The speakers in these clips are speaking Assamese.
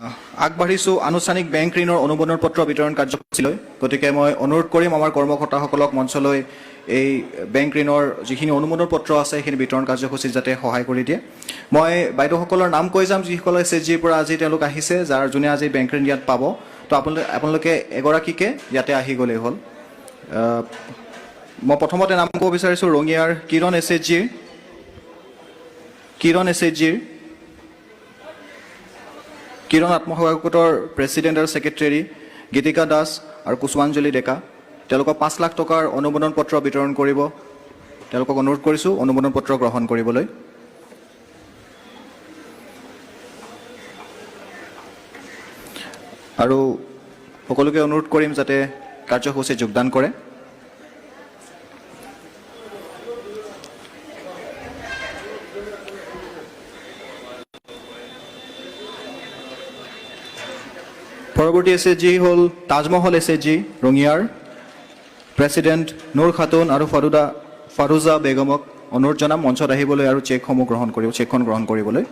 আগবাঢ়িছোঁ আনুষ্ঠানিক বেংক ঋণৰ অনুমোদন পত্ৰ বিতৰণ কাৰ্যসূচীলৈ। গতিকে মই অনুৰোধ কৰিম আমাৰ কৰ্মকৰ্তাসকলক মঞ্চলৈ এই বেংক ঋণৰ যিখিনি অনুমোদন পত্ৰ আছে সেইখিনি বিতৰণ কাৰ্যসূচীত যাতে সহায় কৰি দিয়ে। মই বাইদেউসকলৰ নাম কৈ যাম, যিসকলে SHGৰ পৰা আজি তেওঁলোক আহিছে, যোনে আজি বেংক ঋণ ইয়াত পাব। তো আপোনালোকে এগৰাকীকে ইয়াতে আহি গ'লেই হ'ল। মই প্ৰথমতে নাম ক'ব বিচাৰিছোঁ ৰঙিয়াৰ কিৰণ SHGৰ কিৰণ আত্মসহায়ক গোটৰ প্ৰেচিডেণ্ট আৰু ছেক্ৰেটেৰী গীতিকা দাস আৰু কুসুমাঞ্জলি ডেকা। তেওঁলোকক 5 লাখ টকাৰ অনুমোদন পত্ৰ বিতৰণ কৰিব। তেওঁলোকক অনুৰোধ কৰিছোঁ অনুমোদন পত্ৰ গ্ৰহণ কৰিবলৈ। আৰু সকলোকে অনুৰোধ কৰিম যাতে কাৰ্যসূচীত যোগদান কৰে। পৰৱৰ্তী SHG হ'ল তাজমহল SHG ৰঙিয়াৰ প্ৰেচিডেণ্ট নুৰ খাতুন আৰু ফাৰুজা বেগমক অনুৰোধ জনাম মঞ্চত আহিবলৈ আৰু চেকখন গ্ৰহণ কৰিবলৈ।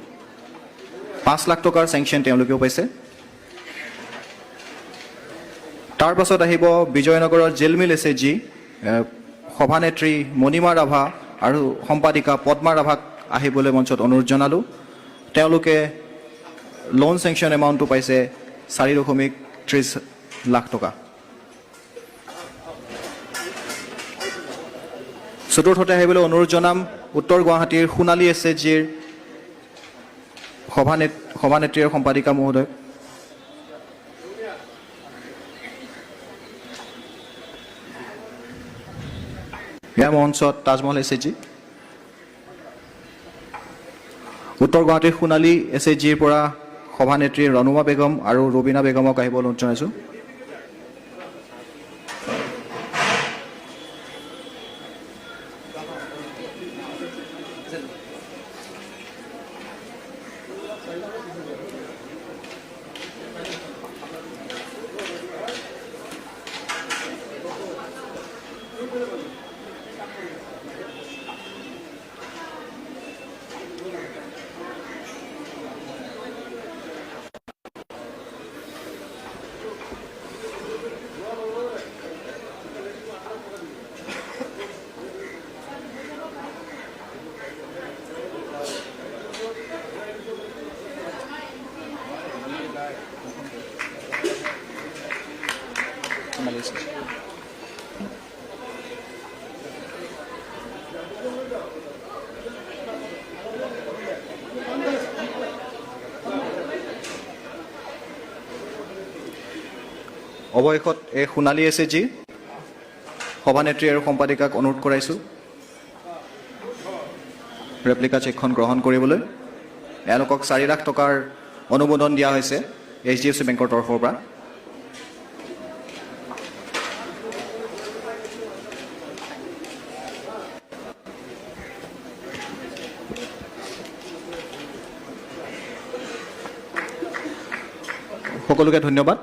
5 লাখ টকাৰ চেংচন তেওঁলোকেও পাইছে। তাৰ পাছত আহিব বিজয়নগৰৰ জেলমিল SHG সভানেত্ৰী মণিমা ৰাভা আৰু সম্পাদিকা পদ্মা ৰাভাক আহিবলৈ মঞ্চত অনুৰোধ জনালোঁ। তেওঁলোকে লোন চেংচন এমাউণ্টটো পাইছে 4.30 লাখ টকা। চতুৰ্থতে আহিবলৈ অনুৰোধ জনাম উত্তৰ গুৱাহাটীৰ সোণালী SHGৰ সভানেত্ৰী আৰু সম্পাদিকা মহোদয়। ইয়াৰ মঞ্চত তাজমহল SHG। উত্তৰ গুৱাহাটীৰ সোণালী SHGৰ পৰা সভানেত্ৰী ৰণুমা বেগম আৰু ৰবিনা বেগমক আহিবলৈ অনুৰোধ জনাইছোঁ। অৱশেষত এই সোণালী SHG সভানেত্ৰী আৰু সম্পাদিকাক অনুৰোধ কৰাইছোঁ ৰেপ্লিকা চেকখন গ্ৰহণ কৰিবলৈ। এওঁলোকক 4 লাখ টকাৰ অনুমোদন দিয়া হৈছে HDFC বেংকৰ তৰফৰ পৰা। সকলোকে ধন্যবাদ।